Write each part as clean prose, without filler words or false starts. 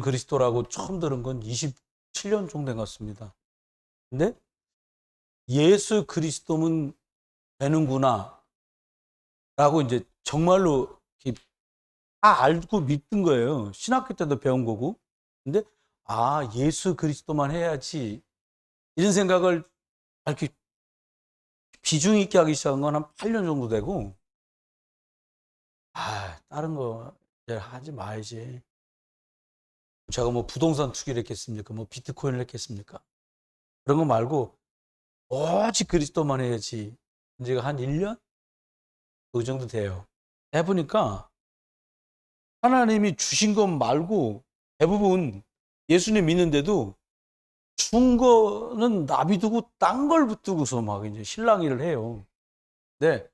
그리스도라고 처음 들은 건 27년 정도 된 것 같습니다. 근데 예수 그리스도면 되는구나 라고 이제 정말로 이렇게 다 알고 믿던 거예요. 신학교 때도 배운 거고. 근데 예수 그리스도만 해야지 이런 생각을 이렇게 비중 있게 하기 시작한 건 한 8년 정도 되고, 다른 거 이제 하지 말지. 제가 뭐 부동산 투기를 했겠습니까? 뭐 비트코인을 했겠습니까? 그런 거 말고 오직 그리스도만 해야지. 이제가 한 1년? 그 정도 돼요. 해보니까 하나님이 주신 것 말고 대부분 예수님 믿는데도 준 거는 놔비두고 딴 걸 붙들고서 막 이제 실랑이를 해요. 네.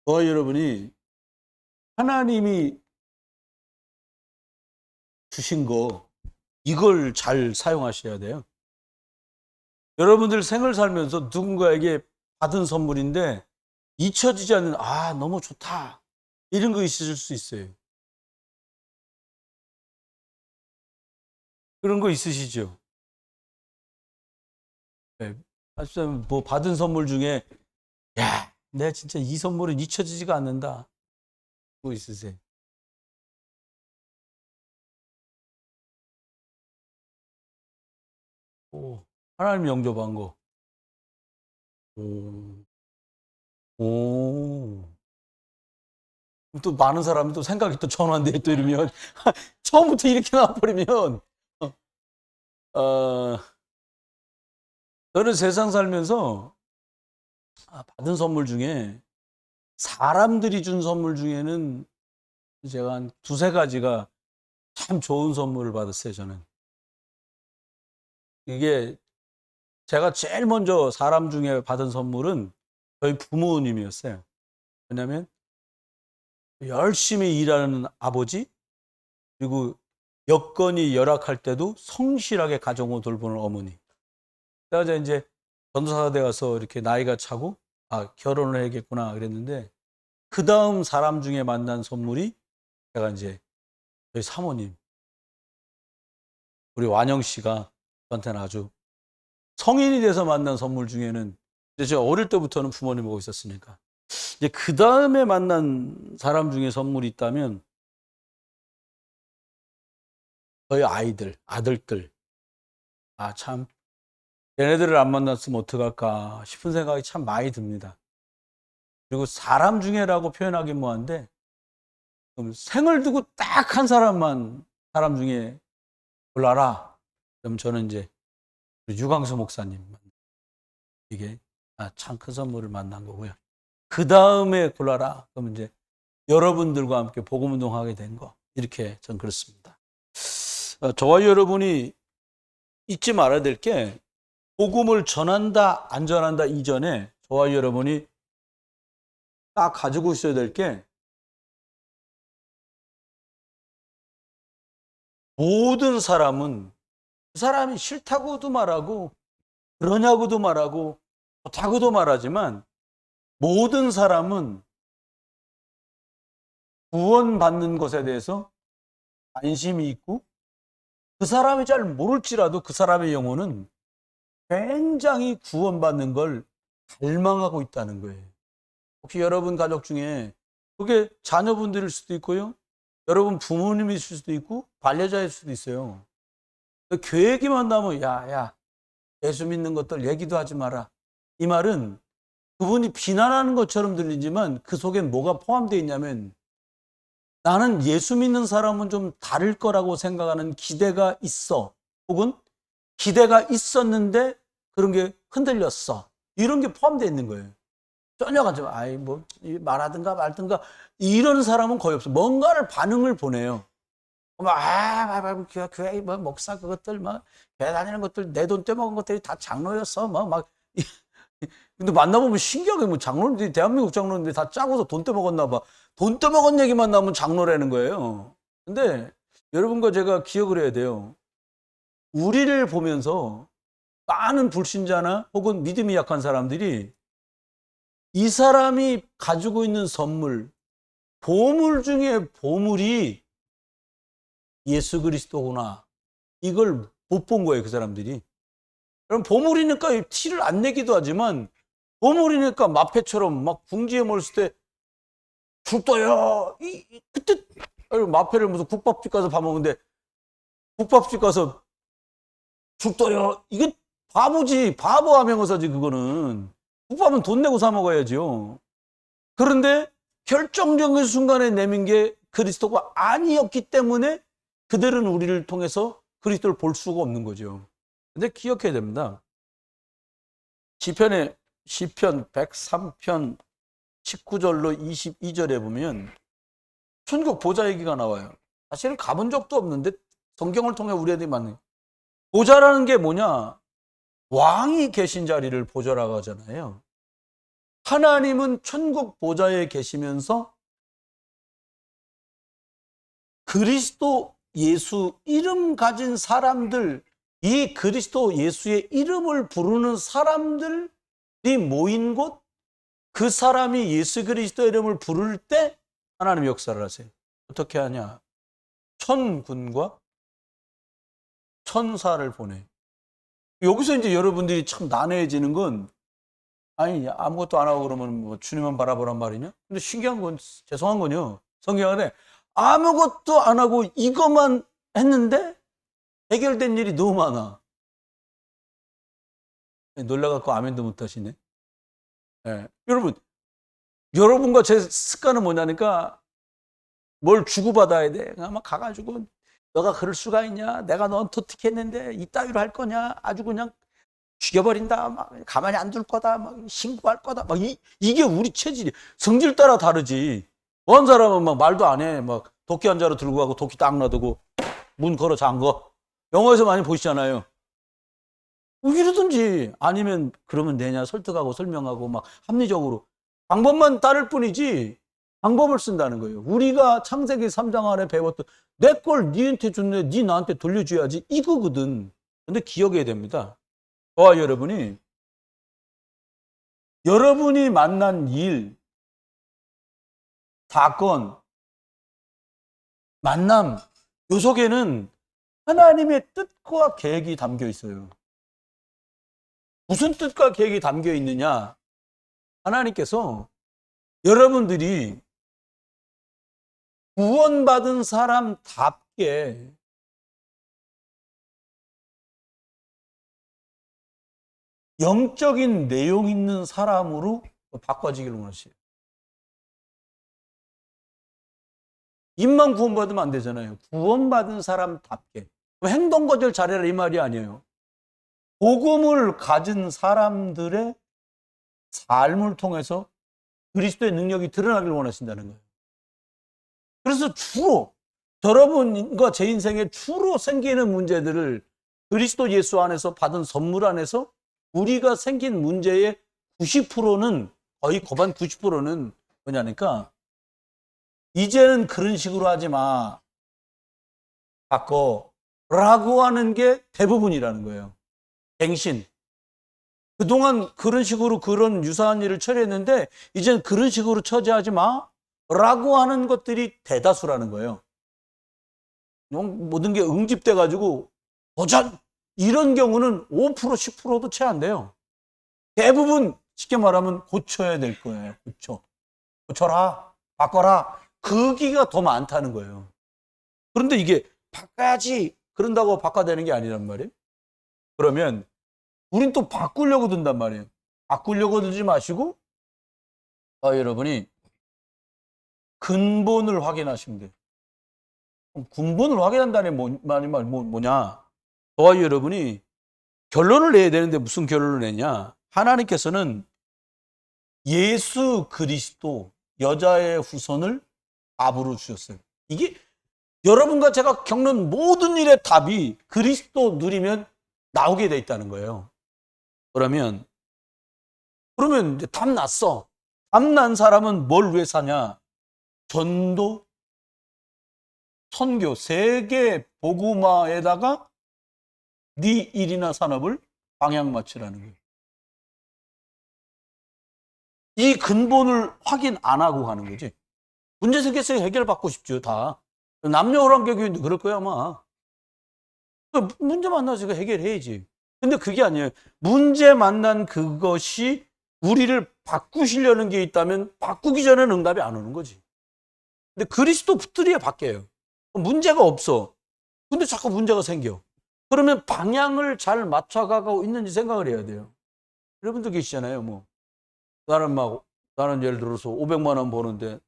저와 여러분이 하나님이 주신 거 이걸 잘 사용하셔야 돼요. 여러분들 생을 살면서 누군가에게 받은 선물인데 잊혀지지 않는 너무 좋다 이런 거 있으실 수 있어요. 그런 거 있으시죠? 네. 하시면 뭐 받은 선물 중에 내가 진짜 이 선물은 잊혀지지가 않는다. 그거 있으세요? 오, 하나님 영접한 거. 오, 오. 또 많은 사람이 또 생각이 또 전환돼 또 이러면 처음부터 이렇게 나와버리면 어, 저는 세상 살면서 받은 선물 중에 사람들이 준 선물 중에는 제가 한 두세 가지가 참 좋은 선물을 받았어요, 저는. 이게 제가 제일 먼저 사람 중에 받은 선물은 저희 부모님이었어요. 왜냐하면 열심히 일하는 아버지, 그리고 여건이 열악할 때도 성실하게 가정을 돌보는 어머니. 그러자 이제 전도사대 가서 이렇게 나이가 차고 결혼을 해야겠구나 그랬는데 그 다음 사람 중에 만난 선물이 제가 이제 저희 사모님, 우리 완영 씨가 저한테는 아주 성인이 돼서 만난 선물 중에는 이제 제가 어릴 때부터는 부모님 보고 있었으니까 이제 그 다음에 만난 사람 중에 선물이 있다면 저희 아이들, 아들들. 참 얘네들을 안 만났으면 어떡할까 싶은 생각이 참 많이 듭니다. 그리고 사람 중에라고 표현하기 뭐한데 생을 두고 딱 한 사람만 사람 중에 골라라. 그럼 저는 이제 유광수 목사님 이게 참 큰 선물을 만난 거고요. 그 다음에 골라라. 그럼 이제 여러분들과 함께 복음 운동하게 된 거. 이렇게 전 그렇습니다. 저와 여러분이 잊지 말아야 될 게 복음을 전한다 안 전한다 이전에 저와 여러분이 딱 가지고 있어야 될 게 모든 사람은 그 사람이 싫다고도 말하고 그러냐고도 말하고 좋다고도 말하지만 모든 사람은 구원받는 것에 대해서 관심이 있고 그 사람이 잘 모를지라도 그 사람의 영혼은 굉장히 구원받는 걸 갈망하고 있다는 거예요. 혹시 여러분 가족 중에 그게 자녀분들일 수도 있고요. 여러분 부모님일 수도 있고 반려자일 수도 있어요. 교회 얘기만 나면 야 예수 믿는 것들 얘기도 하지 마라. 이 말은 그분이 비난하는 것처럼 들리지만 그 속엔 뭐가 포함되어 있냐면 나는 예수 믿는 사람은 좀 다를 거라고 생각하는 기대가 있어. 혹은 기대가 있었는데 그런 게 흔들렸어. 이런 게 포함되어 있는 거예요. 전혀 가지 마. 말하든가 말든가 이런 사람은 거의 없어. 뭔가를 반응을 보내요. 교회 목사 그것들 교회 다니는 것들 내 돈 떼먹은 것들이 다 장로였어. 근데 만나보면 신기하게 장로인데 대한민국 장로인데 다 짜고서 돈 떼먹었나 봐. 돈 떼먹은 얘기만 나오면 장로라는 거예요. 근데 여러분과 제가 기억을 해야 돼요. 우리를 보면서 많은 불신자나 혹은 믿음이 약한 사람들이 이 사람이 가지고 있는 선물, 보물 중에 보물이 예수 그리스도구나. 이걸 못 본 거예요, 그 사람들이. 그럼 보물이니까 티를 안 내기도 하지만 보물이니까 마패처럼 막 궁지에 몰았을 때 죽도요. 그때 마패를 무슨 국밥집 가서 밥 먹는데 국밥집 가서 죽도요. 이건 바보지. 바보 하명어사지 그거는. 국밥은 돈 내고 사 먹어야죠. 그런데 결정적인 순간에 내민 게 그리스도가 아니었기 때문에 그들은 우리를 통해서 그리스도를 볼 수가 없는 거죠. 근데 기억해야 됩니다. 시편 103편 19절로 22절에 보면 천국 보좌 얘기가 나와요. 사실은 가본 적도 없는데 성경을 통해 우리 애들이 많아요. 보좌라는 게 뭐냐? 왕이 계신 자리를 보좌라고 하잖아요. 하나님은 천국 보좌에 계시면서 그리스도 예수 이름 가진 사람들, 이 그리스도 예수의 이름을 부르는 사람들이 모인 곳, 그 사람이 예수 그리스도 이름을 부를 때 하나님 역사를 하세요. 어떻게 하냐? 천군과 천사를 보내. 여기서 이제 여러분들이 참 난해해지는 건, 아니 아무것도 안 하고 그러면 뭐 주님만 바라보란 말이냐? 근데 신기한 건, 죄송한 건요, 성경 안에 아무것도 안 하고 이것만 했는데 해결된 일이 너무 많아. 놀라갖고 아멘도 못 하시네. 네. 여러분과 제 습관은 뭐냐니까, 뭘 주고받아야 돼. 아마 가가지고 너가 그럴 수가 있냐? 내가 넌 토틱했는데 이따위로 할 거냐? 아주 그냥 죽여버린다. 막 가만히 안 둘 거다. 막 신고할 거다. 막 이게 우리 체질이. 성질 따라 다르지. 어떤 사람은 막 말도 안 해. 막 도끼 한 자루 들고 가고 도끼 딱 놔두고 문 걸어 잠궈. 영화에서 많이 보시잖아요. 이러든지 아니면 그러면 되냐 설득하고 설명하고 막 합리적으로 방법만 따를 뿐이지 방법을 쓴다는 거예요. 우리가 창세기 3장 안에 배웠던 내 걸 니한테 줬는데 니 나한테 돌려줘야지 이거거든. 근데 기억해야 됩니다. 저와 여러분이 만난 일, 사건, 만남, 요 속에는 하나님의 뜻과 계획이 담겨 있어요. 무슨 뜻과 계획이 담겨 있느냐? 하나님께서 여러분들이 구원받은 사람답게 영적인 내용 있는 사람으로 바꿔지기를 원하시요. 입만 구원받으면 안 되잖아요. 구원받은 사람답게. 행동 거절 잘해라 이 말이 아니에요. 복음을 가진 사람들의 삶을 통해서 그리스도의 능력이 드러나길 원하신다는 거예요. 그래서 주로 여러분과 제 인생에 주로 생기는 문제들을 그리스도 예수 안에서 받은 선물 안에서 우리가 생긴 문제의 90%는 거의 거반 90%는 뭐냐니까 이제는 그런 식으로 하지 마. 바꿔. 라고 하는 게 대부분이라는 거예요. 갱신. 그동안 그런 식으로 그런 유사한 일을 처리했는데 이제는 그런 식으로 처리하지 마. 라고 하는 것들이 대다수라는 거예요. 모든 게 응집돼 가지고 도전 이런 경우는 5% 10%도 채 안 돼요. 대부분 쉽게 말하면 고쳐야 될 거예요. 고쳐라. 바꿔라. 거기가 더 많다는 거예요. 그런데 이게 바꿔야지 그런다고 바꿔야 되는 게 아니란 말이에요. 그러면 우린 또 바꾸려고 든단 말이에요. 바꾸려고 들지 마시고 여러분이 근본을 확인하시면 돼요. 근본을 확인한다는 말이 뭐냐? 저와 여러분이 결론을 내야 되는데 무슨 결론을 내냐? 하나님께서는 예수 그리스도 여자의 후손을 답으로 주셨어요. 이게 여러분과 제가 겪는 모든 일의 답이 그리스도 누리면 나오게 돼 있다는 거예요. 그러면 이제 답 났어. 답 난 사람은 뭘 위해 사냐? 전도, 선교, 세계 복음화에다가 네 일이나 산업을 방향 맞추라는 거예요. 이 근본을 확인 안 하고 가는 거지. 문제 생겼으니 해결받고 싶죠, 다. 남녀호랑개교인도 그럴 거야, 아마. 문제 만나서 해결해야지. 근데 그게 아니에요. 문제 만난 그것이 우리를 바꾸시려는 게 있다면 바꾸기 전에는 응답이 안 오는 거지. 근데 그리스도들이 바뀌어요. 문제가 없어. 근데 자꾸 문제가 생겨. 그러면 방향을 잘 맞춰가고 있는지 생각을 해야 돼요. 여러분들 계시잖아요. 뭐 나는 예를 들어서 500만 원 버는데,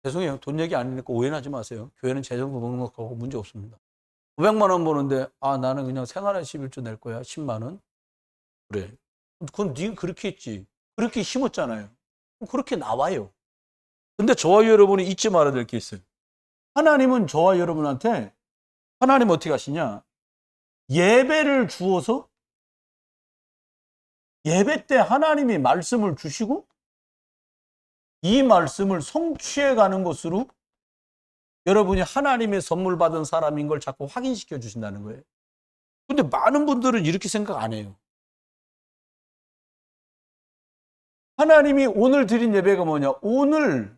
죄송해요. 돈 얘기 아니니까 오해하지 마세요. 교회는 재정도 넉넉하고 문제 없습니다. 500만 원 버는데 나는 그냥 생활한 11조 낼 거야. 10만 원. 그래. 그건 네가 그렇게 했지. 그렇게 심었잖아요. 그렇게 나와요. 근데 저와 여러분이 잊지 말아야 될 게 있어요. 하나님은 저와 여러분한테, 하나님 어떻게 하시냐? 예배를 주어서 예배 때 하나님이 말씀을 주시고 이 말씀을 성취해 가는 것으로 여러분이 하나님의 선물 받은 사람인 걸 자꾸 확인시켜 주신다는 거예요. 근데 많은 분들은 이렇게 생각 안 해요. 하나님이 오늘 드린 예배가 뭐냐? 오늘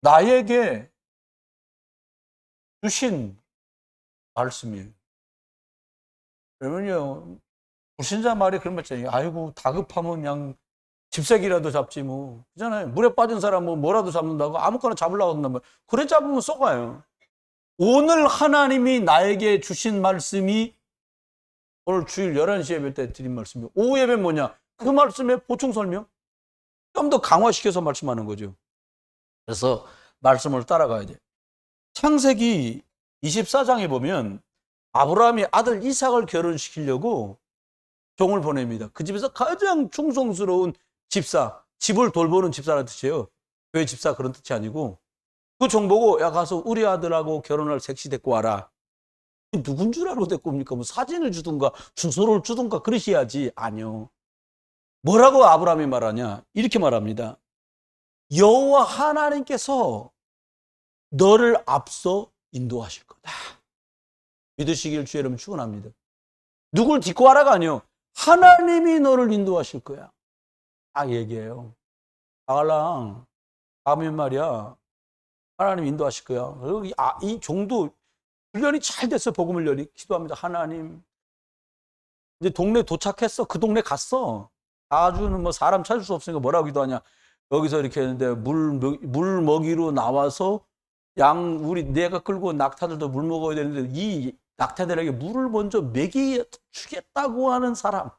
나에게 주신 말씀이에요. 그러면요, 불신자 말이 그런 말 있잖아요. 아이고, 다급하면 그냥 집새기라도 잡지 뭐. 그잖아요. 물에 빠진 사람 뭐라도 잡는다고 아무거나 잡으려고 한단 말이에요. 그래 잡으면 썩어요. 오늘 하나님이 나에게 주신 말씀이 오늘 주일 11시 예배 때 드린 말씀이에요. 오후 예배 뭐냐? 그 말씀의 보충 설명? 좀 더 강화시켜서 말씀하는 거죠. 그래서 말씀을 따라가야 돼요. 창세기 24장에 보면 아브라함이 아들 이삭을 결혼시키려고 종을 보냅니다. 그 집에서 가장 충성스러운 집사, 집을 돌보는 집사라는 뜻이에요. 교회 집사 그런 뜻이 아니고, 그 종 보고 야 가서 우리 아들하고 결혼할 색시 데리고 와라. 누군 줄 알고 데리고 옵니까? 뭐 사진을 주든가 주소를 주든가 그러셔야지. 아니요. 뭐라고 아브라함이 말하냐? 이렇게 말합니다. 여호와 하나님께서 너를 앞서 인도하실 거다. 믿으시길 주 여러분 축원합니다. 누굴 딛고 와라가 아니요. 하나님이 너를 인도하실 거야. 딱 얘기해요. 아갈랑 다음엔 말이야. 하나님 인도하실 거야. 그리고 이 종도 훈련이 잘 됐어. 복음을 열이 기도합니다. 하나님. 이제 동네 도착했어. 그 동네 갔어. 아주는 뭐 사람 찾을 수 없으니까 뭐라고 기도하냐. 여기서 이렇게 했는데 물 먹이로 나와서 우리 내가 끌고 낙타들도 물 먹어야 되는데 이 낙타들에게 물을 먼저 먹이주겠다고 하는 사람.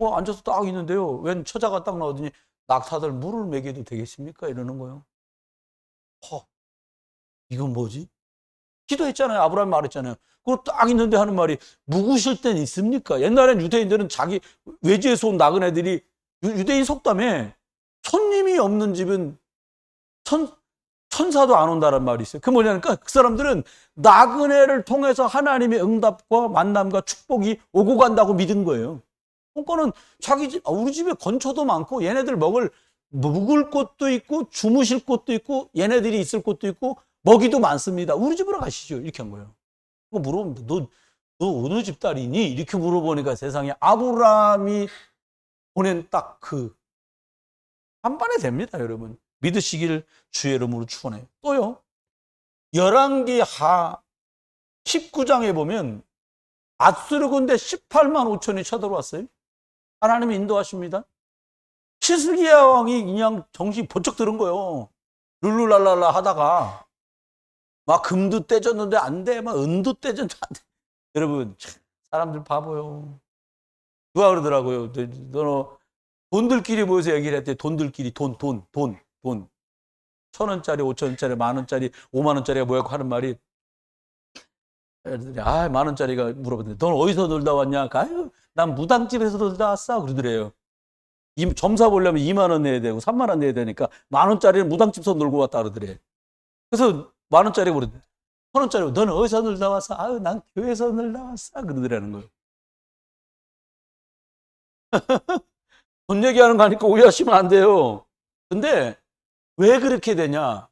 앉아서 딱 있는데요. 웬 처자가 딱 나오더니 낙타들 물을 먹여도 되겠습니까? 이러는 거예요. 이건 뭐지? 기도했잖아요. 아브라함이 말했잖아요. 그거 딱 있는데 하는 말이 묵으실 땐 있습니까? 옛날엔 유대인들은 자기 외지에서 온 나그네들이 유대인 속담에 손님이 없는 집은 천사도 안 온다는 말이 있어요. 그 뭐냐니까 그 사람들은 나그네를 통해서 하나님의 응답과 만남과 축복이 오고 간다고 믿은 거예요. 그거는 자기 집, 우리 집에 건초도 많고 얘네들 묵을 곳도 있고 주무실 곳도 있고 얘네들이 있을 곳도 있고 먹이도 많습니다. 우리 집으로 가시죠. 이렇게 한 거예요. 그거 물어보면 너 어느 집 딸이니? 이렇게 물어보니까 세상에 아브라함이 보낸 딱 한 번에 됩니다, 여러분. 믿으시길 주의 이름으로 축원해요. 또요. 열왕기 하 19장에 보면 아수르 군대 18만 5천이 쳐들어왔어요. 하나님이 인도하십니다. 히스기야 왕이 그냥 정신 번쩍 들은 거예요. 룰루랄랄라 하다가 막 금도 떼졌는데 안 돼. 막 은도 떼졌는데 안 돼. 여러분, 사람들 바보요. 누가 그러더라고요. 너 돈들끼리 모여서 얘기를 했대. 돈들끼리 돈. 1,000원짜리, 5,000원짜리, 10,000원짜리, 50,000원짜리가 뭐였고 하는 말이, 만원짜리가 물어봤는데 넌 어디서 놀다 왔냐? 아유, 난 무당집에서 놀다 왔어. 그러더래요. 점사 보려면 2만 원 내야 되고 3만 원 내야 되니까 10,000원짜리는 무당집에서 놀고 왔다 그러더래. 그래서 10,000원짜리 그러더래. 1,000원짜리 너는 어디서 놀다 왔어? 아유, 난 교회에서 놀다 왔어. 그러더라는 거예요. 돈 얘기하는 거 하니까 오해하시면 안 돼요. 근데 왜 그렇게 되냐?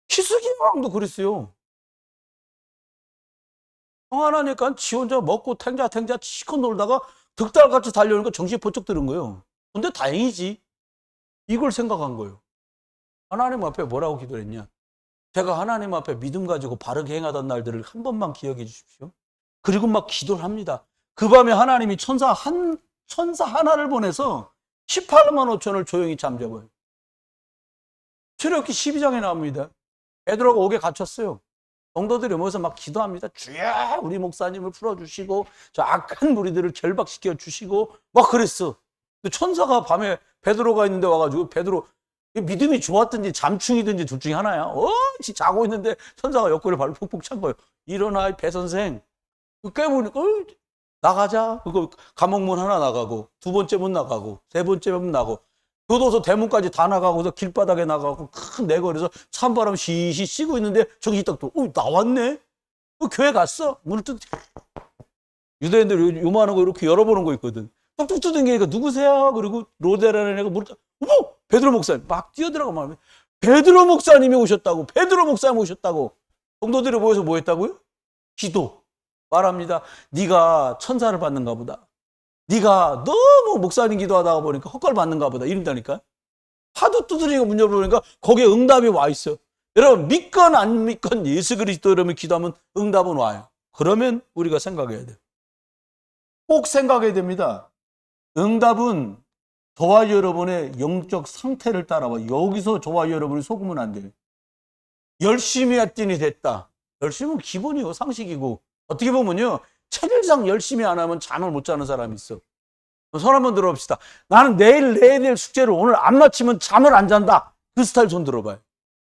히스기야 왕도 그랬어요. 평안하니까 지 혼자 먹고 탱자 치고 놀다가 득달같이 달려오니까 정신이 번쩍 드는 거예요. 근데 다행이지. 이걸 생각한 거예요. 하나님 앞에 뭐라고 기도했냐? 제가 하나님 앞에 믿음 가지고 바르게 행하던 날들을 한 번만 기억해 주십시오. 그리고 막 기도를 합니다. 그 밤에 하나님이 천사 하나를 보내서 18만 5천을 조용히 잠재워요. 출애굽기 12장에 나옵니다. 베드로가 옥에 갇혔어요. 성도들이 모여서 막 기도합니다. 주여 우리 목사님을 풀어주시고 저 악한 무리들을 결박시켜 주시고 막 그랬어. 천사가 밤에 베드로가 있는데 와가지고 베드로 믿음이 좋았든지 잠충이든지 둘 중에 하나야. 자고 있는데 천사가 옆구리를 발로 푹푹 찬 거예요. 일어나 배 선생. 깨보니까 나가자. 그거 감옥문 하나 나가고 두 번째 문 나가고 세 번째 문 나가고 교도소 대문까지 다 나가고서 길바닥에 나가고 큰 내거리에서 찬바람 시시 쐬고 있는데 저기 딱 또 나왔네. 교회 갔어. 문을 뚝 유대인들 요만한 거 이렇게 열어보는 거 있거든. 뚝뚝 두드리니까 누구세요? 그리고 로데라는 애가 물을 어머 베드로 목사님 막 뛰어들어가 말하면 베드로 목사님이 오셨다고. 베드로 목사님 오셨다고. 성도들이 모여서 뭐 했다고요? 기도 말합니다. 네가 천사를 받는가 보다. 네가 너무 목사님 기도하다가 보니까 헛걸 받는가 보다 이런다니까. 하도 두드리고 문 열어보니까 거기에 응답이 와 있어. 여러분 믿건 안 믿건 예수 그리스도 이름을 기도하면 응답은 와요. 그러면 우리가 생각해야 돼요. 꼭 생각해야 됩니다. 응답은 저와 여러분의 영적 상태를 따라와. 여기서 저와 여러분이 속으면 안 돼요. 열심히 했더니 됐다. 열심은 기본이고 상식이고 어떻게 보면요. 체질상 열심히 안 하면 잠을 못 자는 사람이 있어. 손 한번 들어봅시다. 나는 내일 내야 될 숙제를 오늘 안 마치면 잠을 안 잔다. 그 스타일 손 들어봐요.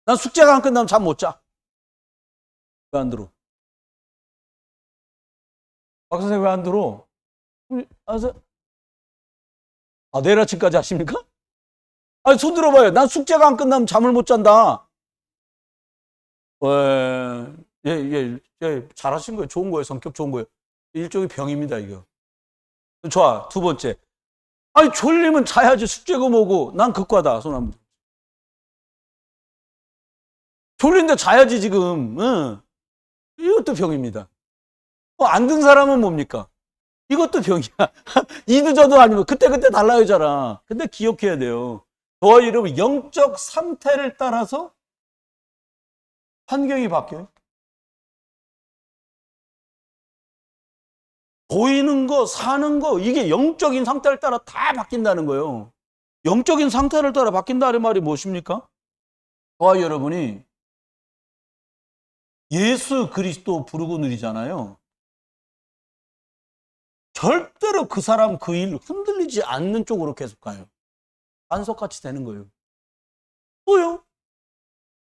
난 숙제가 안 끝나면 잠 못 자. 왜 안 들어? 박 선생님 왜 안 들어? 내일 아침까지 하십니까? 아니, 손 들어봐요. 난 숙제가 안 끝나면 잠을 못 잔다. 잘하신 거예요. 좋은 거예요. 성격 좋은 거예요. 일종의 병입니다, 이거. 좋아. 두 번째. 아니, 졸리면 자야지. 숙제고 뭐고. 난 극과다. 손 한번. 졸린데 자야지, 지금. 응. 이것도 병입니다. 안 든 사람은 뭡니까? 이것도 병이야. 이도 저도 아니면 그때그때 달라요잖아. 근데 기억해야 돼요. 저와 여러분 영적 상태를 따라서 환경이 바뀌어요. 보이는 거, 사는 거, 이게 영적인 상태를 따라 다 바뀐다는 거예요. 영적인 상태를 따라 바뀐다는 말이 무엇입니까? 저와 여러분이 예수 그리스도 부르고 누리잖아요. 절대로 그 사람 그 일 흔들리지 않는 쪽으로 계속 가요. 반석같이 되는 거예요. 또요?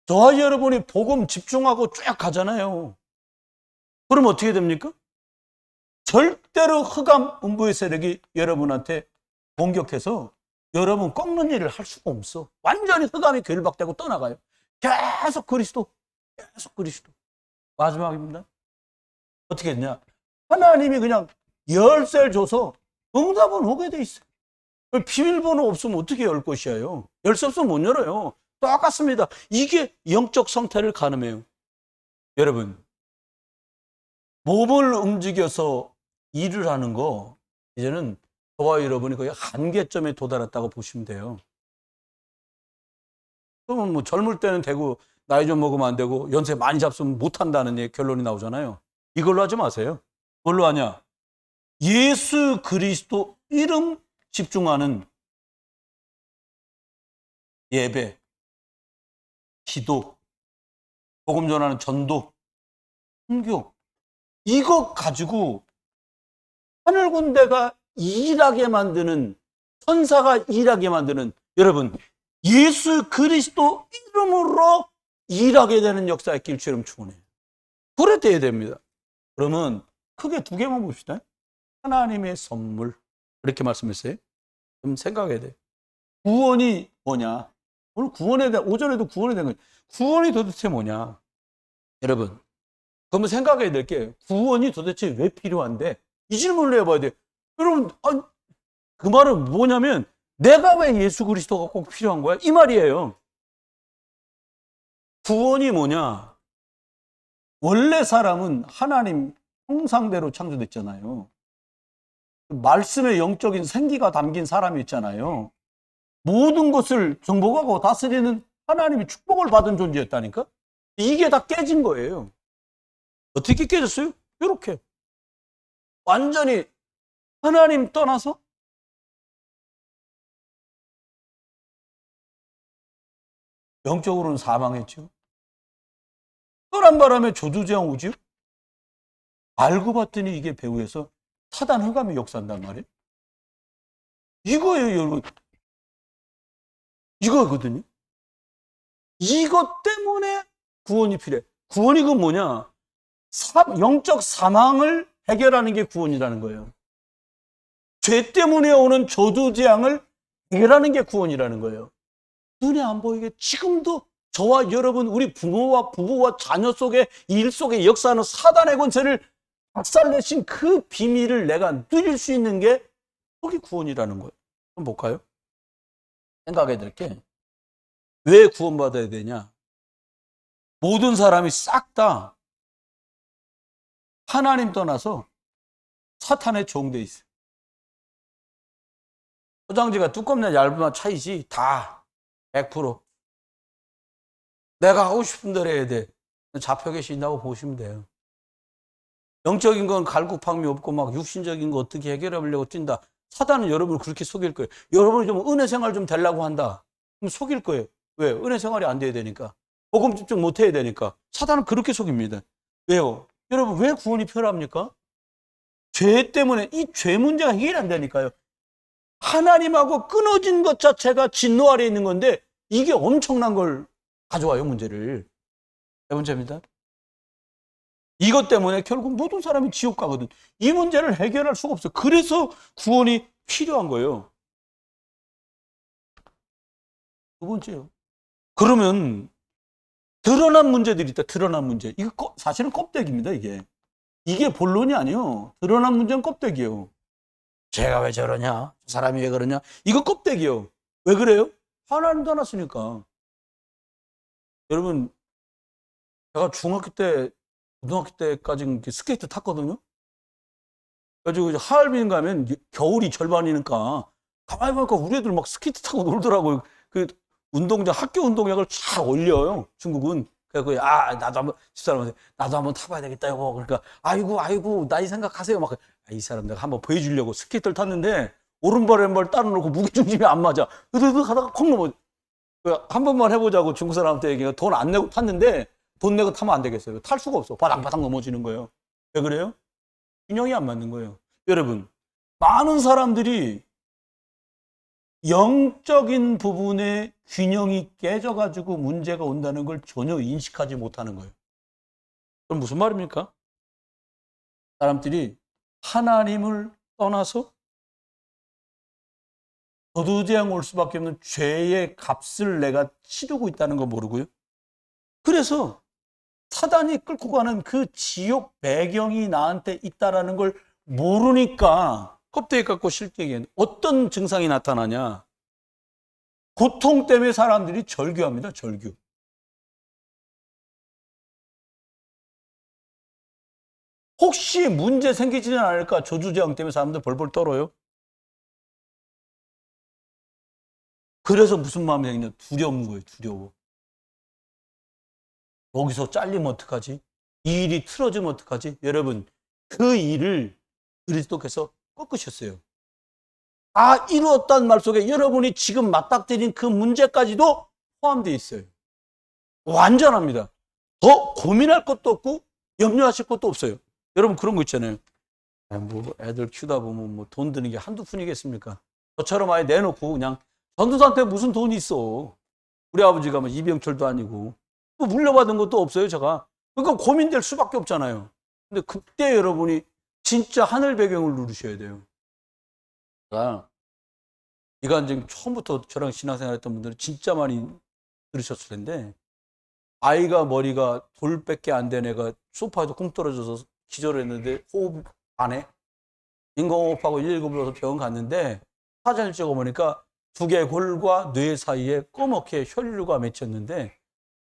저와 여러분이 복음 집중하고 쭉 가잖아요. 그럼 어떻게 됩니까? 절대로 흑암 음부의 세력이 여러분한테 공격해서 여러분 꺾는 일을 할 수가 없어. 완전히 흑암이 괴일박되고 떠나가요. 계속 그리스도, 계속 그리스도. 마지막입니다. 어떻게 했냐? 하나님이 그냥 열쇠를 줘서 응답은 오게 돼 있어요. 비밀번호 없으면 어떻게 열 것이에요? 열쇠 없으면 못 열어요. 똑같습니다. 이게 영적 상태를 가늠해요. 여러분, 몸을 움직여서 일을 하는 거 이제는 저와 여러분이 거의 한계점에 도달했다고 보시면 돼요. 그러면 뭐 젊을 때는 되고 나이 좀 먹으면 안 되고 연세 많이 잡수면 못한다는 결론이 나오잖아요. 이걸로 하지 마세요. 뭘로 하냐? 예수 그리스도 이름 집중하는 예배, 기도, 복음 전하는 전도, 선교 이거 가지고 하늘 군대가 일하게 만드는 천사가 일하게 만드는 여러분 예수 그리스도 이름으로 일하게 되는 역사의 길처럼 축원해요. 그래 돼야 됩니다. 그러면 크게 두 개만 봅시다. 하나님의 선물 이렇게 말씀했어요. 좀 생각해야 돼요. 구원이 뭐냐? 오늘 구원에 대한 오전에도 구원에 대한 거예요. 구원이 도대체 뭐냐? 여러분 그러면 생각해야 될 게 구원이 도대체 왜 필요한데? 이 질문을 해봐야 돼요. 여러분 그 말은 뭐냐면 내가 왜 예수 그리스도가 꼭 필요한 거야? 이 말이에요. 구원이 뭐냐? 원래 사람은 하나님 형상대로 창조됐잖아요. 말씀의 영적인 생기가 담긴 사람이 있잖아요. 모든 것을 정복하고 다스리는 하나님이 축복을 받은 존재였다니까? 이게 다 깨진 거예요. 어떻게 깨졌어요? 이렇게. 완전히 하나님 떠나서 영적으로는 사망했죠. 떠난 바람에 조두재앙 오죠. 알고 봤더니 이게 배후에서 사단 흑암이 역사한단 말이에요. 이거예요, 여러분. 이거거든요. 이것 때문에 구원이 필요해. 구원이 그 뭐냐? 영적 사망을 해결하는 게 구원이라는 거예요. 죄 때문에 오는 저주재앙을 해결하는 게 구원이라는 거예요. 눈에 안 보이게 지금도 저와 여러분, 우리 부모와 부부와 자녀 속에, 일 속에 역사하는 사단의 권세를 박살내신 그 비밀을 내가 누릴 수 있는 게 그게 구원이라는 거예요. 한번 볼까요? 생각해 드릴게. 왜 구원받아야 되냐? 모든 사람이 싹 다 하나님 떠나서 사탄의 종돼 있어요. 포장지가 두껍냐 얇으냐 차이지 다 100%. 내가 하고 싶은 대로 해야 돼. 잡혀 계신다고 보시면 돼요. 영적인 건 갈구팡이 없고 막 육신적인 거 어떻게 해결하려고 뛴다. 사단은 여러분을 그렇게 속일 거예요. 여러분이 좀 은혜 생활 좀 되려고 한다. 그럼 속일 거예요. 왜? 은혜 생활이 안 돼야 되니까. 복음 집중 못 해야 되니까. 사단은 그렇게 속입니다. 왜요? 여러분 왜 구원이 필요합니까? 죄 때문에 이 죄 문제가 해결 안 되니까요. 하나님하고 끊어진 것 자체가 진노 아래 있는 건데 이게 엄청난 걸 가져와요, 문제를. 네 번째입니다. 이것 때문에 결국 모든 사람이 지옥 가거든. 이 문제를 해결할 수가 없어요. 그래서 구원이 필요한 거예요. 두 번째요. 그러면 드러난 문제들이 있다. 드러난 문제. 이거 사실은 껍데기입니다, 이게. 이게 본론이 아니에요. 드러난 문제는 껍데기예요. 쟤가 왜 저러냐? 저 사람이 왜 그러냐? 이거 껍데기예요. 왜 그래요? 하나님 떠났으니까. 여러분, 제가 중학교 때, 고등학교 때까지 스케이트 탔거든요. 그래가지고 하얼빈 가면 겨울이 절반이니까 가만히 보니까 우리 애들 막 스케이트 타고 놀더라고요. 그 운동장, 학교 운동장을 잘 올려요, 중국은. 그래서 나도 한번, 집사람한테 나도 한번 타봐야 되겠다, 이거. 그러니까, 아이고, 나이 생각하세요. 막, 이 사람 내가 한번 보여주려고 스케이트를 탔는데, 오른발, 왼발 따라놓고 무게중심이 안 맞아. 으드드 하다가 콩 넘어. 한 번만 해보자고 중국 사람한테 얘기가 돈 안 내고 탔는데, 돈 내고 타면 안 되겠어요. 탈 수가 없어. 바닥바닥 넘어지는 거예요. 왜 그래요? 균형이 안 맞는 거예요. 여러분, 많은 사람들이 영적인 부분에 균형이 깨져가지고 문제가 온다는 걸 전혀 인식하지 못하는 거예요. 그럼 무슨 말입니까? 사람들이 하나님을 떠나서 저주재앙 올 수밖에 없는 죄의 값을 내가 치르고 있다는 거 모르고요. 그래서 사단이 끌고 가는 그 지옥 배경이 나한테 있다는 걸 모르니까 껍데기 갖고 실제기에는 어떤 증상이 나타나냐? 고통 때문에 사람들이 절규합니다. 절규. 혹시 문제 생기지는 않을까? 저주재앙 때문에 사람들 벌벌 떨어요. 그래서 무슨 마음이 생기냐? 두려운 거예요. 두려워. 여기서 잘리면 어떡하지? 이 일이 틀어지면 어떡하지? 여러분, 그 일을 그리스도께서 꺾으셨어요. 이루었다는 말 속에 여러분이 지금 맞닥뜨린 그 문제까지도 포함되어 있어요. 완전합니다. 더 고민할 것도 없고 염려하실 것도 없어요. 여러분 그런 거 있잖아요. 뭐 애들 키우다 보면 뭐 돈 드는 게 한두 푼이겠습니까? 저처럼 아예 내놓고 그냥 전도사한테 무슨 돈이 있어. 우리 아버지가 뭐 이병철도 아니고 또 물려받은 것도 없어요, 제가. 그러니까 고민될 수밖에 없잖아요. 근데 그때 여러분이 진짜 하늘 배경을 누르셔야 돼요. 이간증 처음부터 저랑 신앙생활 했던 분들은 진짜 많이 들으셨을 텐데, 아이가 머리가 돌밖에 안 된 애가 소파에도 쿵 떨어져서 기절했는데 호흡 안 해. 인공호흡하고 119 불러서 병원 갔는데 사진을 찍어보니까 두개골과 뇌 사이에 꺼멓게 혈류가 맺혔는데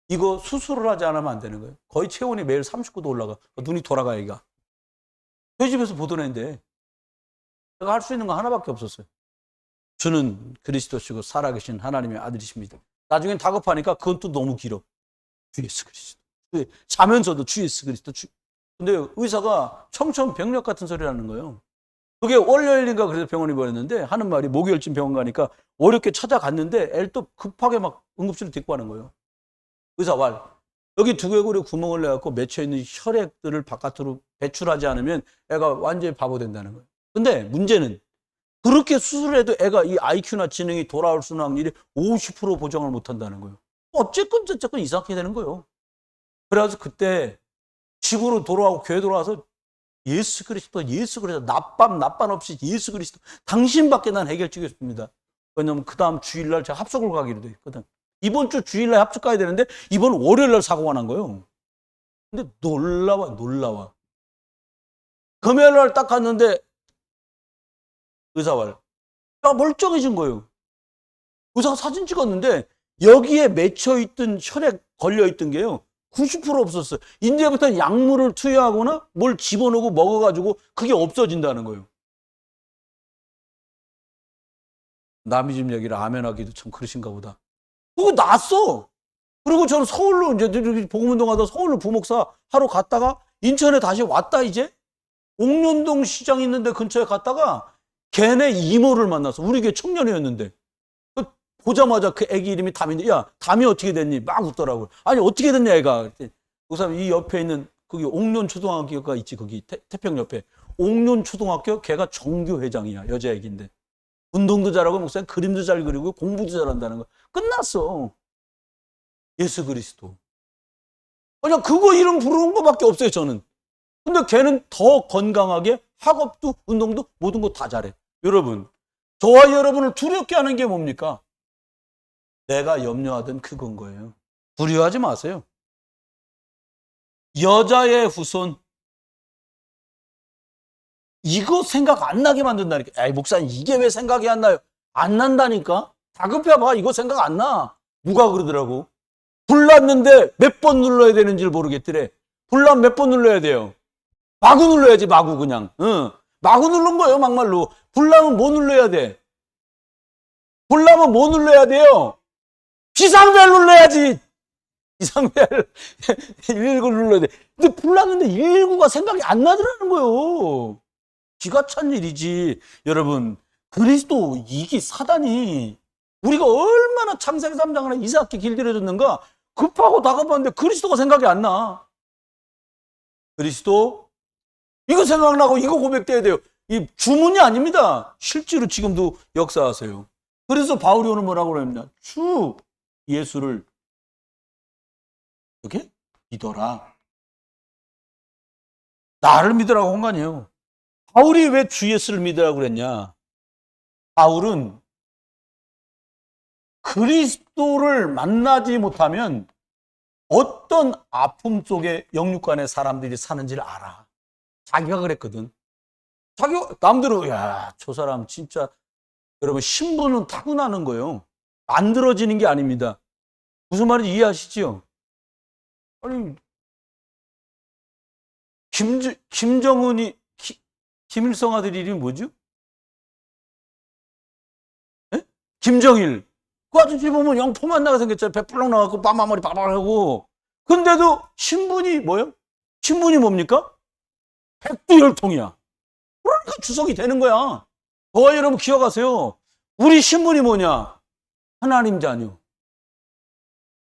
이거 수술을 하지 않으면 안 되는 거예요. 거의 체온이 매일 39도 올라가. 눈이 돌아가, 얘가. 저희 집에서 보던 애인데 제가 할 수 있는 거 하나밖에 없었어요. 주는 그리스도시고 살아계신 하나님의 아들이십니다. 나중엔 다급하니까 그건 또 너무 길어. 주 예수 그리스도. 자면서도 주 예수 그리스도. 근데 의사가 청천벽력 같은 소리를 하는 거예요. 그게 월요일인가 그래서 병원에 보냈는데 하는 말이 목요일쯤 병원 가니까 어렵게 찾아갔는데 애를 또 급하게 막 응급실로 데리고 가는 거예요. 의사 말. 여기 두개골에 구멍을 내갖고 맺혀있는 혈액들을 바깥으로 배출하지 않으면 애가 완전히 바보 된다는 거예요. 근데 문제는 그렇게 수술해도 애가 이 IQ나 지능이 돌아올 수 있는 확률이 50% 보장을 못 한다는 거예요. 어쨌건 이상하게 되는 거예요. 그래서 그때 집으로 돌아오고 교회 돌아와서 예수 그리스도 낮밤 없이 예수 그리스도 당신밖에 난 해결책이 없습니다. 왜냐면 그 다음 주일날 제가 합석을 가기로 돼 있거든. 이번 주 주일날 합석 가야 되는데 이번 월요일날 사고가 난 거예요. 근데 놀라워. 금요일날 딱 갔는데 의사가 멀쩡해진 거예요. 의사가 사진 찍었는데 여기에 맺혀있던 혈액 걸려있던 게요 90% 없었어요. 이제부터 약물을 투여하거나 뭘 집어넣고 먹어가지고 그게 없어진다는 거예요. 남의 집 얘기를 아멘하기도 참 그러신가 보다. 그거 났어. 그리고 저는 서울로 이제 복음운동하다 서울로 부목사 하러 갔다가 인천에 다시 왔다 이제 옥년동 시장 있는데 근처에 갔다가 걔네 이모를 만나서 우리 교회 청년이었는데 보자마자 그 애기 이름이 담인데 야 담이 어떻게 됐니? 막 웃더라고요. 아니 어떻게 됐냐 애가. 그 사람 이 옆에 있는 거기 옥년 초등학교가 있지 거기 태평 옆에 옥년 초등학교 걔가 정교 회장이야 여자 애기인데 운동도 잘하고 목사님 그림도 잘 그리고 공부도 잘한다는 거 끝났어. 예수 그리스도. 그냥 그거 이름 부르는 거밖에 없어요 저는. 근데 걔는 더 건강하게 학업도 운동도 모든 거 다 잘해. 여러분 저와 여러분을 두렵게 하는 게 뭡니까? 내가 염려하던 그건 거예요. 두려워하지 마세요. 여자의 후손 이거 생각 안 나게 만든다니까. 에이 목사님 이게 왜 생각이 안 나요? 안 난다니까. 다급해봐 이거 생각 안 나. 누가 그러더라고. 불났는데 몇 번 눌러야 되는지를 모르겠더래. 불나면 몇 번 눌러야 돼요? 마구 눌러야지 마구 그냥. 마구 누른 거예요 막말로. 불나면 뭐 눌러야 돼? 불나면 뭐 눌러야 돼요? 비상벨 눌러야지. 비상벨 119 눌러야 돼. 근데 불났는데 119가 생각이 안 나더라는 거예요. 기가 찬 일이지. 여러분 그리스도 이기 사단이 우리가 얼마나 창세기 3장을 이삭께 길들여줬는가. 급하고 다급한데 그리스도가 생각이 안 나. 그리스도 이거 생각나고 이거 고백돼야 돼요. 이 주문이 아닙니다. 실제로 지금도 역사하세요. 그래서 바울이 오늘 뭐라고 그러냐. 주 예수를 이렇게 믿어라. 나를 믿으라고 한 거 아니에요. 바울이 왜 주 예수를 믿으라고 그랬냐. 바울은 그리스도를 만나지 못하면 어떤 아픔 속에 영육간의 사람들이 사는지를 알아. 자기가 그랬거든. 자기가 남들은 야, 저 사람 진짜 여러분 신분은 타고나는 거예요. 만들어지는 게 아닙니다. 무슨 말인지 이해하시죠? 아니 김정은이 김일성 아들 이름이 뭐죠? 에? 김정일. 그 아저씨 보면 영포 만나게 생겼잖아요. 배불렁 나갖고 빠마머리 빠바하고. 근데도 신분이 뭐예요? 신분이 뭡니까? 백두혈통이야. 그러니까 주석이 되는 거야. 저와 여러분 기억하세요. 우리 신분이 뭐냐? 하나님 자녀.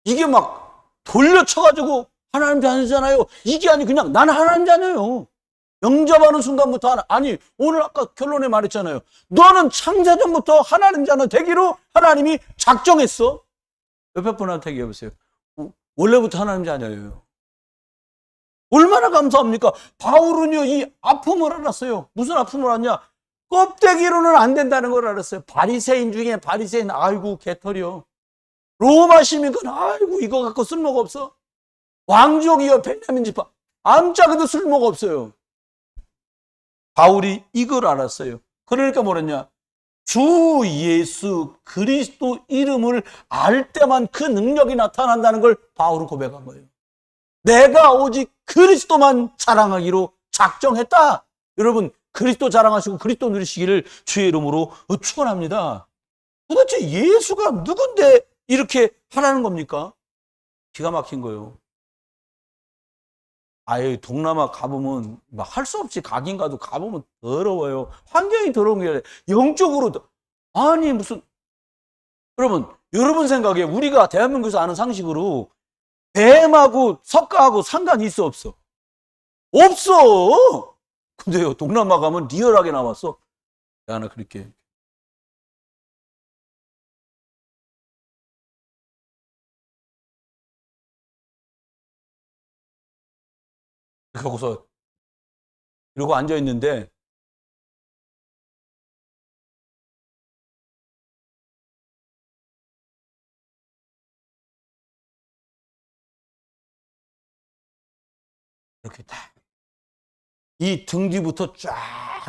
이게 막 돌려쳐가지고 하나님 자녀잖아요. 이게 아니 그냥 나는 하나님 자녀예요. 영접하는 순간부터 아니 오늘 아까 결론에 말했잖아요. 너는 창세전부터 하나님 자녀 되기로 하나님이 작정했어. 옆에 분한테 얘기해보세요. 원래부터 하나님 자녀예요. 얼마나 감사합니까? 바울은요 이 아픔을 알았어요. 무슨 아픔을 알았냐? 껍데기로는 안 된다는 걸 알았어요. 바리새인 중에 바리새인 아이고 개털이요. 로마 시민은 아이고 이거 갖고 쓸모가 없어. 왕족이요 베냐민 지파 암짝에도 쓸모가 없어요. 바울이 이걸 알았어요. 그러니까 뭐랬냐? 주 예수 그리스도 이름을 알 때만 그 능력이 나타난다는 걸 바울은 고백한 거예요. 내가 오직 그리스도만 자랑하기로 작정했다. 여러분 그리스도 자랑하시고 그리스도 누리시기를 주의 이름으로 축원합니다. 도대체 예수가 누군데 이렇게 하라는 겁니까? 기가 막힌 거예요. 아예 동남아 가보면 할 수 없이 가긴 가도 가보면 더러워요. 환경이 더러운 게 아니라 영적으로도. 아니 무슨, 여러분 생각에 우리가 대한민국에서 아는 상식으로 뱀하고 석가하고 상관이 있어 없어? 없어. 근데요 동남아 가면 리얼하게 나왔어. 하나 그렇게. 거기서 이러고 앉아 있는데 이렇게 딱 이 등 뒤부터 쫙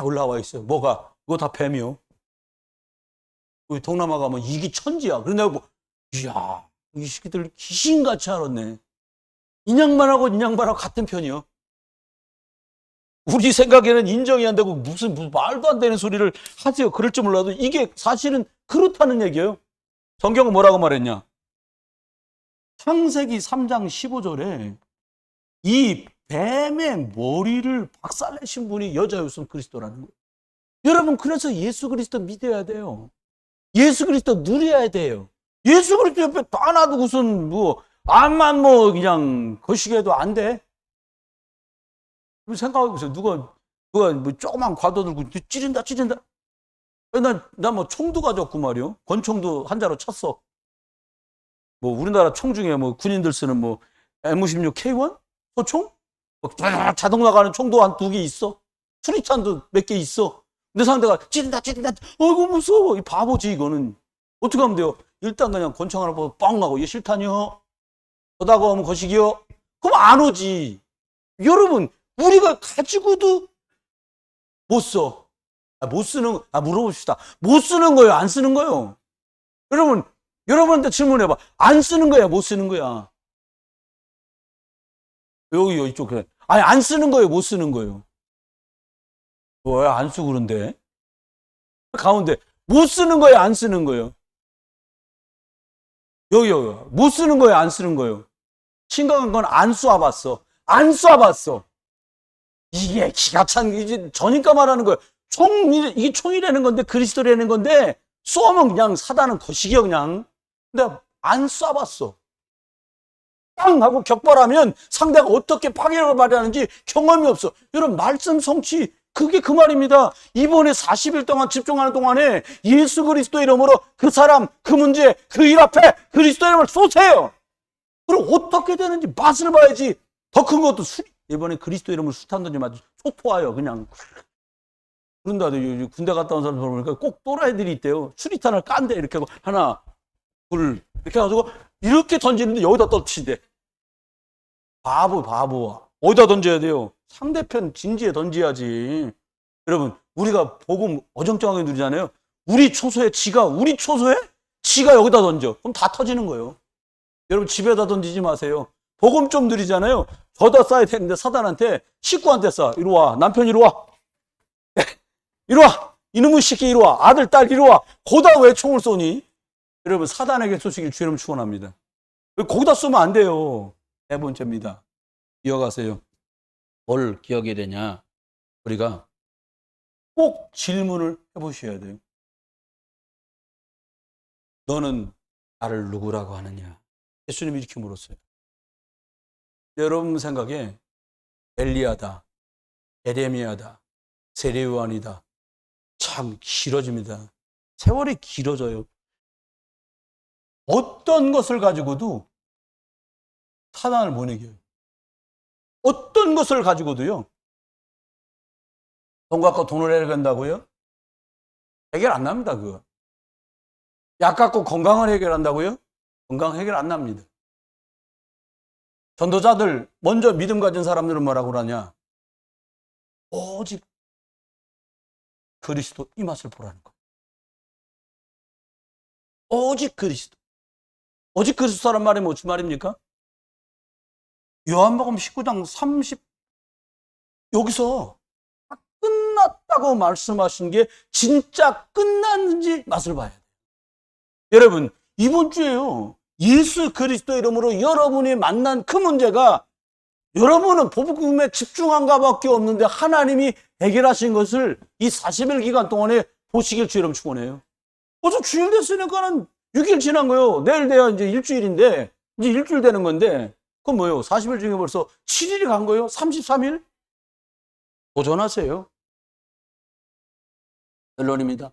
올라와 있어요. 뭐가? 그거 다 뱀이요. 우리 동남아 가면 이게 천지야. 그런데 뭐, 이야, 이 새끼들 귀신같이 알았네. 인양반하고 인양반하고 같은 편이요. 우리 생각에는 인정이 안 되고 무슨 말도 안 되는 소리를 하세요. 그럴 줄 몰라도 이게 사실은 그렇다는 얘기예요. 성경은 뭐라고 말했냐? 창세기 3장 15절에 이 뱀의 머리를 박살내신 분이 여자였으면 그리스도라는 거예요. 여러분, 그래서 예수 그리스도 믿어야 돼요. 예수 그리스도 누려야 돼요. 예수 그리스도 옆에 다 놔두고선 암만 그냥 거시기해도 안 돼? 생각해보세요. 누가 조그만 과도 들고 찌른다. 난 총도 가져왔고 말이요. 권총도 한 자로 쳤어. 우리나라 총 중에 군인들 쓰는 M16K1? 소총? 자동 나가는 총도 한 2개 있어. 수리탄도 몇 개 있어. 근데 상대가 찌른다. 어이구, 무서워. 이 바보지, 이거는. 어떻게 하면 돼요? 일단 그냥 권총 하나 보고 뻥 하고, 얘 싫다니요? 거다가 오면 거시기요? 그럼 안 오지. 여러분, 우리가 가지고도 못 써. 못 쓰는, 물어봅시다. 못 쓰는 거예요? 안 쓰는 거예요? 여러분한테 질문해봐. 안 쓰는 거야? 못 쓰는 거야? 여기, 이쪽, 그래. 아니, 안 쓰는 거예요? 못 쓰는 거예요? 왜 안 쓰고 그런데? 가운데. 못 쓰는 거예요? 안 쓰는 거예요? 여기. 못 쓰는 거예요? 안 쓰는 거예요? 심각한 건 안 쏴봤어. 안 쏴봤어. 이게 기가 찬, 이제 전인가 말하는 거예요. 이게 총이라는 건데, 그리스도라는 건데, 쏘면 그냥 사단은 거시기야, 그냥. 근데 안 쏴봤어. 빵! 하고 격발하면 상대가 어떻게 파괴를 발휘하는지 경험이 없어. 여러분, 말씀 성취, 그게 그 말입니다. 이번에 40일 동안 집중하는 동안에 예수 그리스도 이름으로 그 사람, 그 문제, 그 일 앞에 그리스도 이름을 쏘세요. 그럼 어떻게 되는지 맛을 봐야지. 더 큰 것도 이번에 그리스도 이름을 수탄 던지면 소포와요, 그냥. 그런다, 군대 갔다 온 사람 보니까 꼭 또라이들이 있대요. 수리탄을 깐대, 이렇게 하고, 하나, 둘, 이렇게 해가지고, 이렇게 던지는데 여기다 떨치대. 바보. 어디다 던져야 돼요? 상대편 진지에 던져야지. 여러분, 우리가 복음 어정쩡하게 누리잖아요. 우리 초소에 지가 여기다 던져. 그럼 다 터지는 거예요. 여러분, 집에다 던지지 마세요. 복음 좀 누리잖아요. 저다 쏴야 되는데 사단한테, 식구한테 쏴. 이리 와. 남편 이리 와. 이리 와. 이놈의 새끼 이리 와. 아들, 딸 이리 와. 거기다 왜 총을 쏘니? 여러분, 사단에게 쏘시길 주님 축원합니다. 거기다 쏘면 안 돼요. 네 번째입니다. 기억하세요. 뭘 기억해야 되냐? 우리가 꼭 질문을 해보셔야 돼요. 너는 나를 누구라고 하느냐? 예수님이 이렇게 물었어요. 여러분 생각에 엘리야다, 에레미야다, 세례요한이다. 참 길어집니다. 세월이 길어져요. 어떤 것을 가지고도 사단을 못 이겨요. 어떤 것을 가지고도요. 돈 갖고 돈을 해결한다고요? 해결 안 납니다, 그거. 약 갖고 건강을 해결한다고요? 건강 해결 안 납니다. 전도자들, 먼저 믿음 가진 사람들은 뭐라고 그러냐? 오직 그리스도 이 맛을 보라는 거예요. 오직 그리스도. 오직 그리스도란 말이 무슨 말입니까? 요한복음 19장 30, 여기서 끝났다고 말씀하신 게 진짜 끝났는지 맛을 봐야 돼요. 여러분, 이번 주에요. 예수 그리스도 이름으로 여러분이 만난 그 문제가 여러분은 복음에 집중한가 밖에 없는데 하나님이 해결하신 것을 이 40일 기간 동안에 보시길 주여 축원해요. 벌써 주일 됐으니까는 6일 지난 거요. 내일 돼야 이제 일주일인데, 이제 일주일 되는 건데, 그건 뭐예요? 40일 중에 벌써 7일이 간 거예요? 33일? 도전하세요. 결론입니다.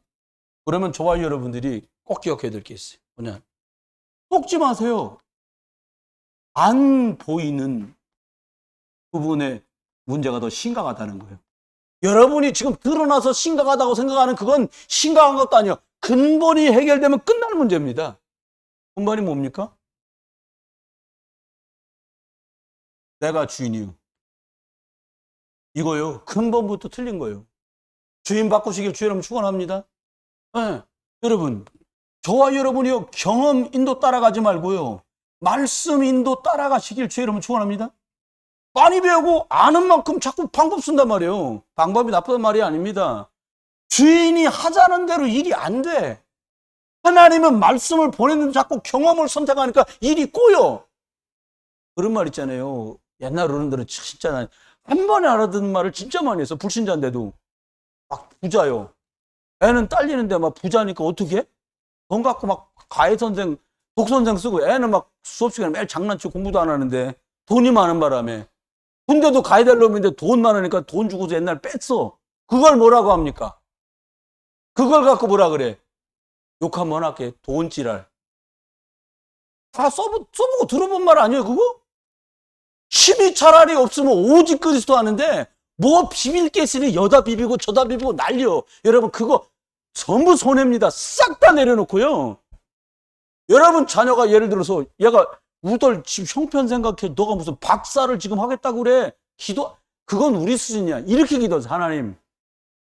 그러면 저와 여러분들이 꼭 기억해야 될 게 있어요. 뭐냐? 속지 마세요. 안 보이는 부분에 문제가 더 심각하다는 거예요. 여러분이 지금 드러나서 심각하다고 생각하는 그건 심각한 것도 아니에요. 근본이 해결되면 끝나는 문제입니다. 근본이 뭡니까? 내가 주인이요. 이거요. 근본부터 틀린 거예요. 주인 바꾸시길 주여 여러분 축원합니다. 네. 여러분, 저와 여러분이요. 경험 인도 따라가지 말고요. 말씀 인도 따라가시길 주여 여러분 축원합니다. 많이 배우고 아는 만큼 자꾸 방법 쓴단 말이에요. 방법이 나쁘단 말이 아닙니다. 주인이 하자는 대로 일이 안 돼. 하나님은 말씀을 보냈는데 자꾸 경험을 선택하니까 일이 꼬여. 그런 말 있잖아요. 옛날 어른들은 진짜 한 번에 알아듣는 말을 진짜 많이 했어. 불신자인데도. 막 부자요. 애는 딸리는데 막 부자니까 어떻게 해? 돈 갖고 막 과외선생, 독선생 쓰고 애는 막 수업 시간에 매일 장난치고 공부도 안 하는데 돈이 많은 바람에 군대도 가야 될 놈인데 돈 많으니까 돈 주고서 옛날 뺐어. 그걸 뭐라고 합니까? 그걸 갖고 뭐라 그래? 욕 한번 할게. 돈지랄. 다 써보고 들어본 말 아니에요, 그거? 힘이 차라리 없으면 오직 그리스도 하는데 뭐 비빌 게 있으니 여다 비비고 저다 비비고 난리요. 여러분 그거 전부 손해입니다. 싹 다 내려놓고요. 여러분 자녀가 예를 들어서 얘가 우덜 지금 형편 생각해. 너가 무슨 박사를 지금 하겠다고 그래. 그건 우리 수준이야. 이렇게 기도해서 하나님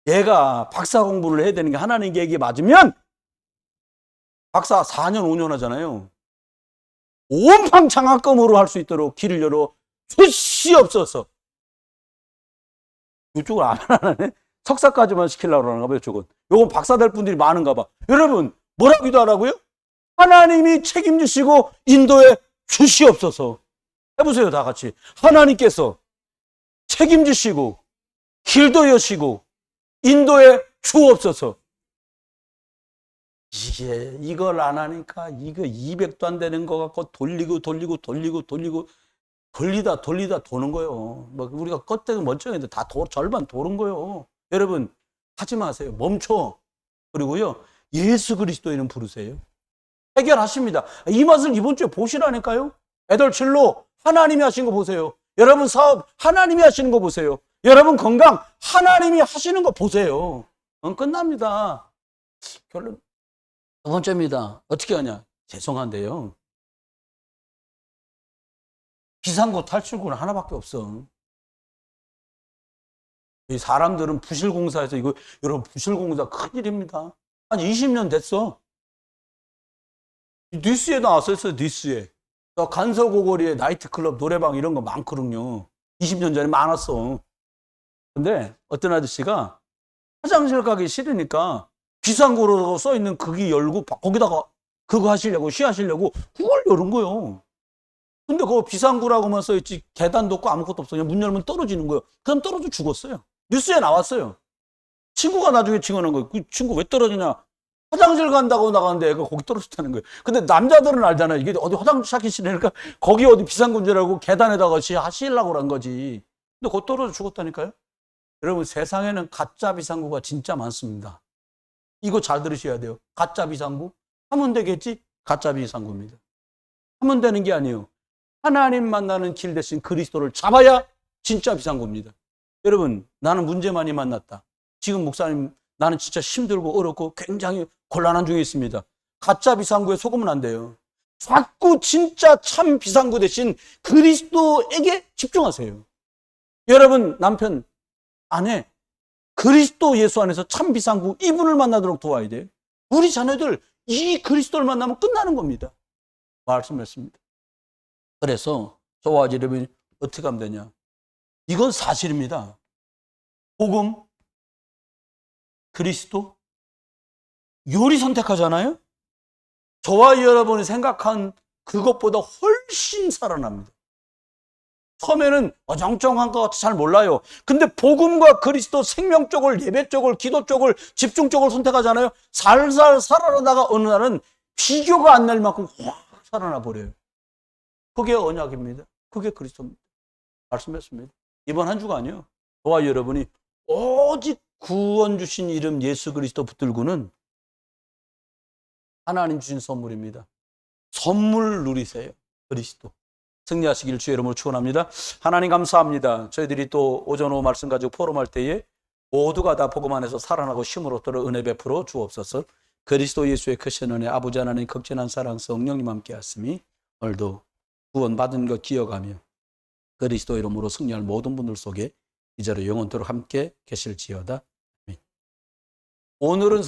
얘가 박사 공부를 해야 되는 게 하나님 계획이 맞으면 박사 4년 5년 하잖아요. 온팡 장학금으로 할 수 있도록 길을 열어 주시옵소서. 이쪽은 안 하네. 석사까지만 시키려고 그러는가 봐요, 이쪽은. 요건 박사 될 분들이 많은가 봐. 여러분, 뭐라 기도하라고요? 하나님이 책임지시고 인도해 주시옵소서. 해보세요, 다 같이. 하나님께서 책임지시고 길도 여시고 인도해 주옵소서. 이걸 안 하니까 이거 200도 안 되는 거 갖고 돌리다 도는 거예요. 뭐 우리가 껍데기 멀쩡한데 다 절반 도는 거예요. 여러분 하지 마세요. 멈춰. 그리고요 예수 그리스도인은 부르세요. 해결하십니다. 이 맛을 이번 주에 보시라니까요. 애들 진로 하나님이 하신 거 보세요. 여러분 사업 하나님이 하시는 거 보세요. 여러분 건강 하나님이 하시는 거 보세요. 끝납니다. 결론 두 번째입니다. 어떻게 하냐? 죄송한데요. 비상구 탈출구는 하나밖에 없어. 이 사람들은 부실공사에서 이거 여러분 부실공사 큰일입니다. 한 20년 됐어. 뉴스에 나왔었어요. 뉴스에. 간서고거리에 나이트클럽 노래방 이런 거 많거든요. 20년 전에 많았어. 근데 어떤 아저씨가 화장실 가기 싫으니까 비상구로 써있는 거기 열고 거기다가 그거 하시려고 쉬하시려고 그걸 열은 거예요. 근데 그거 비상구라고만 써있지 계단도 없고 아무것도 없어. 그냥 문 열면 떨어지는 거예요. 그럼 떨어져 죽었어요. 뉴스에 나왔어요. 친구가 나중에 증언한 거예요. 그 친구 왜 떨어지냐? 화장실 간다고 나가는데 애가 거기 떨어졌다는 거예요. 근데 남자들은 알잖아요. 이게 어디 화장실 찾기 싫으니까 거기 어디 비상구인지라고 계단에다가 하시려고 그런 거지. 근데 곧 떨어져 죽었다니까요. 여러분 세상에는 가짜 비상구가 진짜 많습니다. 이거 잘 들으셔야 돼요. 가짜 비상구? 하면 되겠지? 가짜 비상구입니다. 하면 되는 게 아니에요. 하나님 만나는 길 대신 그리스도를 잡아야 진짜 비상구입니다. 여러분 나는 문제 많이 만났다. 지금 목사님 나는 진짜 힘들고 어렵고 굉장히 곤란한 중에 있습니다. 가짜 비상구에 속으면 안 돼요. 자꾸 진짜 참 비상구 대신 그리스도에게 집중하세요. 여러분 남편, 아내 그리스도 예수 안에서 참 비상구 이분을 만나도록 도와야 돼요. 우리 자녀들 이 그리스도를 만나면 끝나는 겁니다. 말씀했습니다. 그래서 저와 여러분이 어떻게 하면 되냐? 이건 사실입니다. 복음, 그리스도, 요리 선택하잖아요. 저와 여러분이 생각한 그것보다 훨씬 살아납니다. 처음에는 어정쩡한 것 같아 잘 몰라요. 근데 복음과 그리스도 생명 쪽을, 예배 쪽을, 기도 쪽을, 집중 쪽을 선택하잖아요. 살살 살아나다가 어느 날은 비교가 안 날 만큼 확 살아나 버려요. 그게 언약입니다. 그게 그리스도입니다. 말씀했습니다. 이번 한 주가 아니요. 저와 여러분이 오직 구원 주신 이름 예수 그리스도 붙들고는 하나님 주신 선물입니다. 선물 누리세요. 그리스도. 승리하시길 주의 이름으로 축원합니다. 하나님 감사합니다. 저희들이 또 오전 오후 말씀 가지고 포럼할 때에 모두가 다 복음 안에서 살아나고 힘을 얻도록 은혜 베풀어 주옵소서. 그리스도 예수의 크신 은혜, 아버지 하나님 극진한 사랑 성령님 함께 하심이 오늘도 구원받은 것 기억하며 그리스도 이름으로 승리할 모든 분들 속에 이제로 영원토록 함께 계실지어다. 오늘은